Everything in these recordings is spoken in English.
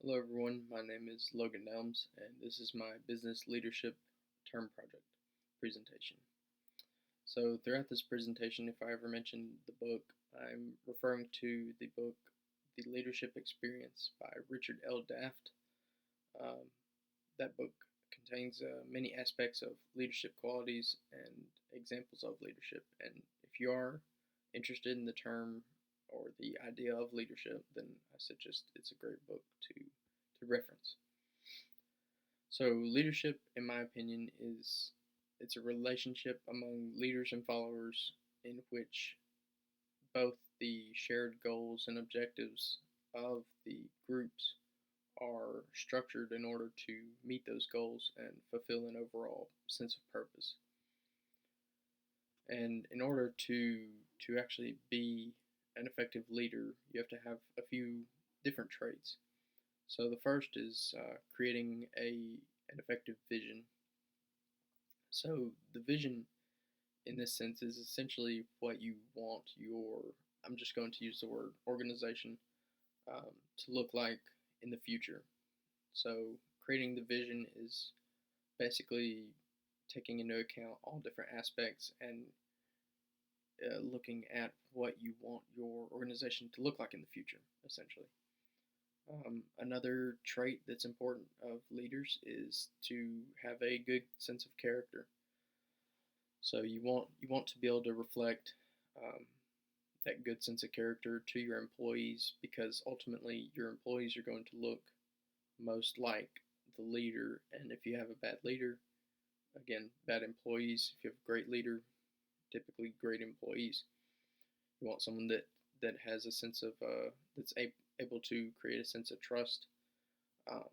Hello, everyone. My name is Logan Nelms, and this is my business leadership term project presentation. So, throughout this presentation, if I ever mention the book, I'm referring to the book The Leadership Experience by Richard L. Daft. Um, that book contains many aspects of leadership qualities and examples of leadership. And if you are interested in the term or the idea of leadership, then I suggest it's a great book to reference. So leadership, in my opinion, it's a relationship among leaders and followers in which both the shared goals and objectives of the groups are structured in order to meet those goals and fulfill an overall sense of purpose. And in order to actually be an effective leader, you have to have a few different traits. So the first is creating an effective vision. So the vision, in this sense, is essentially what you want your, I'm just going to use the word organization, to look like in the future. So creating the vision is basically taking into account all different aspects and looking at what you want your organization to look like in the future, essentially. Another trait that's important of leaders is to have a good sense of character. So you want to be able to reflect um, that good sense of character to your employees, because ultimately your employees are going to look most like the leader. And if you have a bad leader, again, bad employees. If you have a great leader, typically great employees. You want someone that has a sense of that's able to create a sense of trust. Um,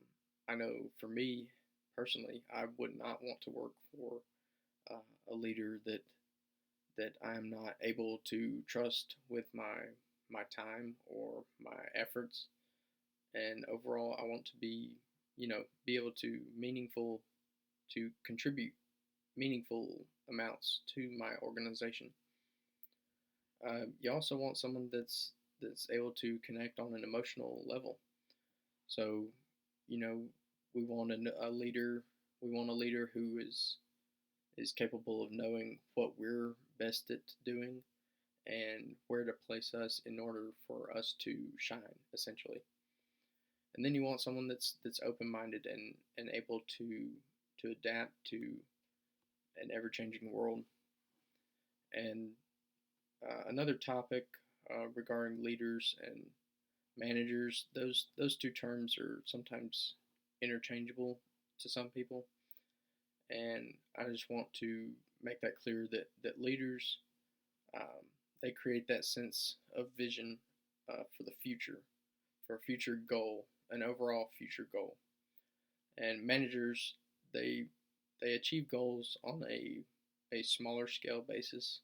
I know for me personally, I would not want to work for a leader that I'm not able to trust with my time or my efforts. And overall, I want to be able to contribute meaningful amounts to my organization. You also want someone that's able to connect on an emotional level. So, you know, we want a leader. We want a leader who is capable of knowing what we're best at doing and where to place us in order for us to shine, essentially. And then you want someone that's open-minded and able to adapt to an ever-changing world. And another topic regarding leaders and managers, those two terms are sometimes interchangeable to some people, and I just want to make that clear that leaders, they create that sense of vision for the future, for a future goal, an overall future goal. And managers, they they achieve goals on a smaller scale basis,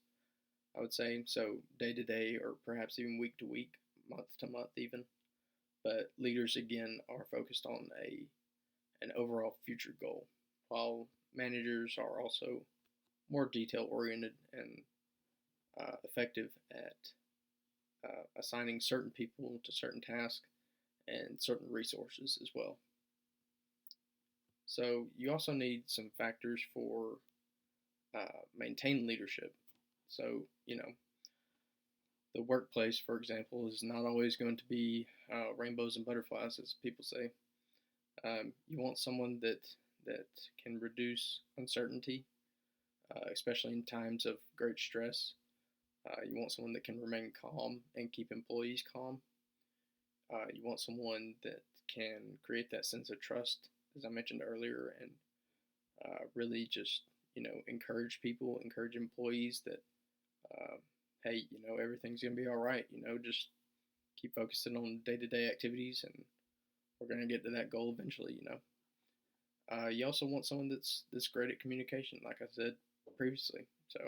I would say. So day to day, or perhaps even week to week, month to month, even. But leaders again are focused on a an overall future goal, while managers are also more detail oriented and effective at assigning certain people to certain tasks and certain resources as well. So you also need some factors for maintain leadership. So, the workplace, for example, is not always going to be rainbows and butterflies, as people say. You want someone that can reduce uncertainty, especially in times of great stress. You want someone that can remain calm and keep employees calm. You want someone that can create that sense of trust, as I mentioned earlier, and really just encourage people, encourage employees that uh, hey, everything's gonna be all right. Just keep focusing on day-to-day activities, and we're gonna get to that goal eventually. You also want someone that's great at communication, like I said previously. So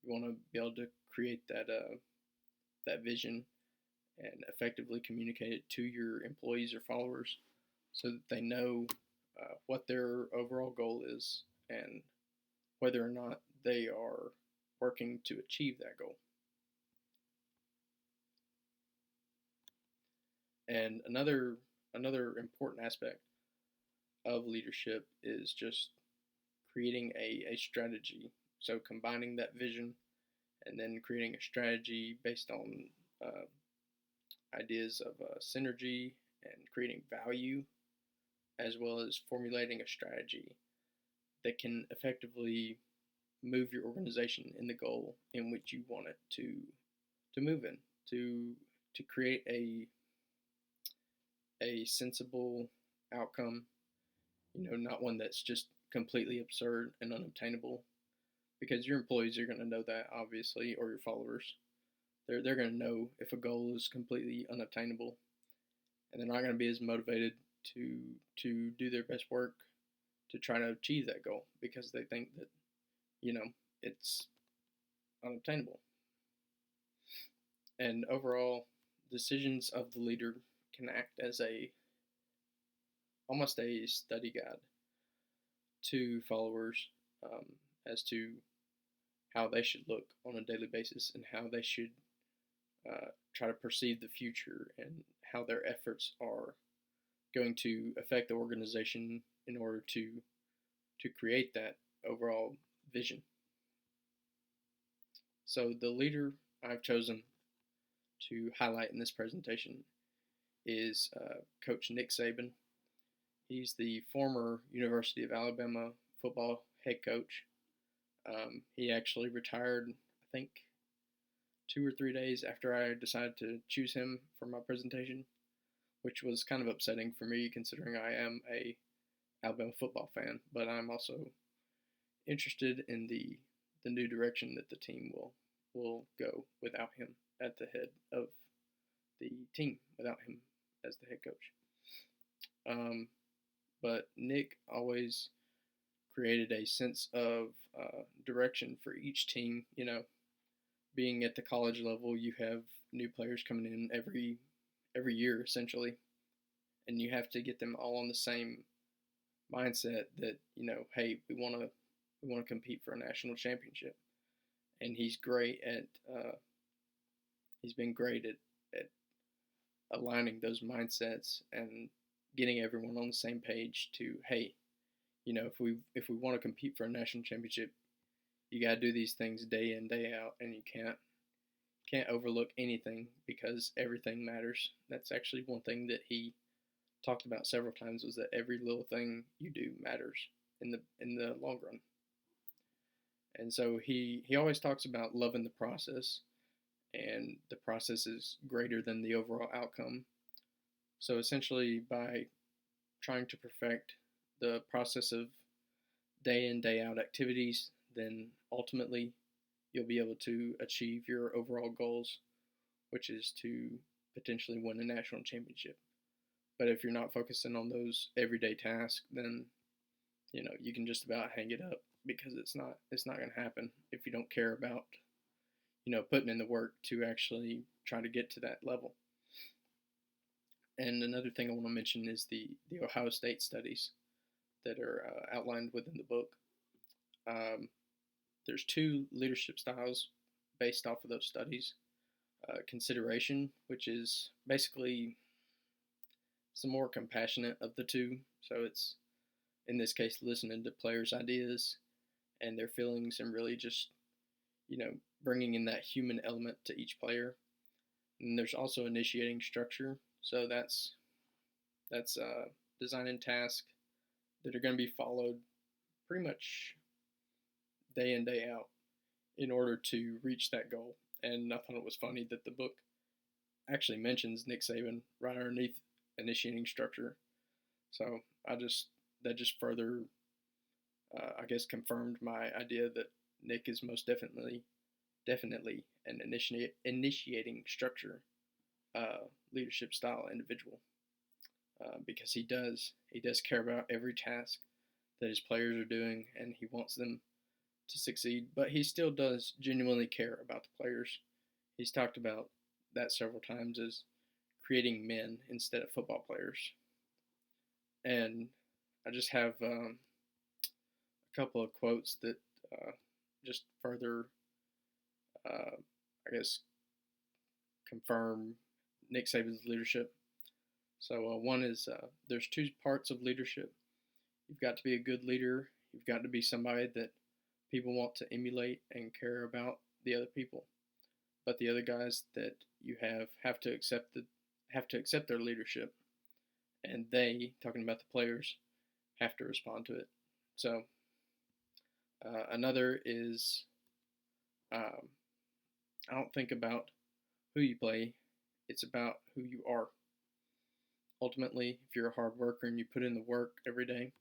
you want to be able to create that vision and effectively communicate it to your employees or followers, so that they know what their overall goal is and whether or not they are working to achieve that goal. And another another important aspect of leadership is just creating a strategy. So combining that vision and then creating a strategy based on uh, ideas of synergy and creating value, as well as formulating a strategy that can effectively move your organization in the goal in which you want it to move in, to to create a sensible outcome, not one that's just completely absurd and unobtainable, because your employees are going to know that, obviously, or your followers. They're going to know if a goal is completely unobtainable, and they're not going to be as motivated to do their best work to try to achieve that goal because they think that it's unobtainable. And overall, decisions of the leader can act as a almost a study guide to followers, as to how they should look on a daily basis and how they should try to perceive the future and how their efforts are going to affect the organization in order to create that overall vision. So the leader I've chosen to highlight in this presentation is Coach Nick Saban. He's the former University of Alabama football head coach. He actually retired, I think, 2 or 3 days after I decided to choose him for my presentation, which was kind of upsetting for me considering I am a Alabama football fan, but I'm also interested in the new direction that the team will go without him at the head of the team, without him as the head coach. But Nick always created a sense of direction for each team. Being at the college level, you have new players coming in every year essentially, and you have to get them all on the same mindset that hey, we want to compete for a national championship. And he's been great at aligning those mindsets and getting everyone on the same page to, hey, if we want to compete for a national championship, you got to do these things day in, day out, and you can't overlook anything because everything matters. That's actually one thing that he talked about several times, was that every little thing you do matters in the long run. And so he always talks about loving the process, and the process is greater than the overall outcome. So essentially, by trying to perfect the process of day in, day out activities, then ultimately you'll be able to achieve your overall goals, which is to potentially win a national championship. But if you're not focusing on those everyday tasks, then you can just about hang it up, because it's not going to happen if you don't care about putting in the work to actually try to get to that level. And another thing I want to mention is the Ohio State studies that are outlined within the book. There's 2 leadership styles based off of those studies. Consideration, which is basically some more compassionate of the two. So it's, in this case, listening to players' ideas and their feelings, and really just bringing in that human element to each player. And there's also initiating structure. So that's designing tasks that are going to be followed pretty much day in, day out in order to reach that goal. And I thought it was funny that the book actually mentions Nick Saban right underneath initiating structure. So that just further, I guess, confirmed my idea that Nick is most definitely an initiating structure leadership style individual, because he does care about every task that his players are doing, and he wants them to succeed, but he still does genuinely care about the players. He's talked about that several times as creating men instead of football players. And I just have a couple of quotes that just further, I guess, confirm Nick Saban's leadership. So one is there's two parts of leadership. You've got to be a good leader. You've got to be somebody that people want to emulate and care about the other people. But the other guys that you have to accept their leadership, and they, talking about the players, have to respond to it. So another is um, I don't think about who you play; it's about who you are. Ultimately, if you're a hard worker and you put in the work every day,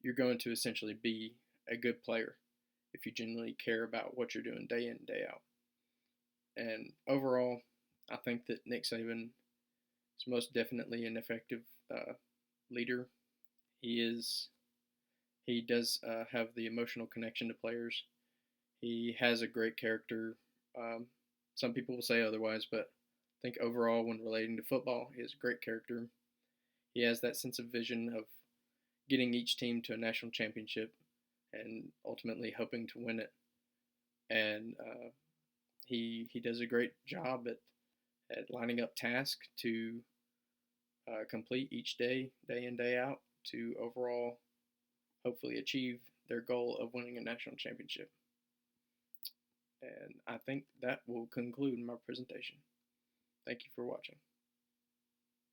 you're going to essentially be a good player if you genuinely care about what you're doing day in, day out. And overall, I think that Nick Saban is most definitely an effective leader. He is. He does have the emotional connection to players. He has a great character. Um, some people will say otherwise, but I think overall, when relating to football, he has a great character. He has that sense of vision of getting each team to a national championship and ultimately hoping to win it. And he does a great job at lining up tasks to complete each day, day in, day out, to overall hopefully achieve their goal of winning a national championship. And I think that will conclude my presentation. Thank you for watching.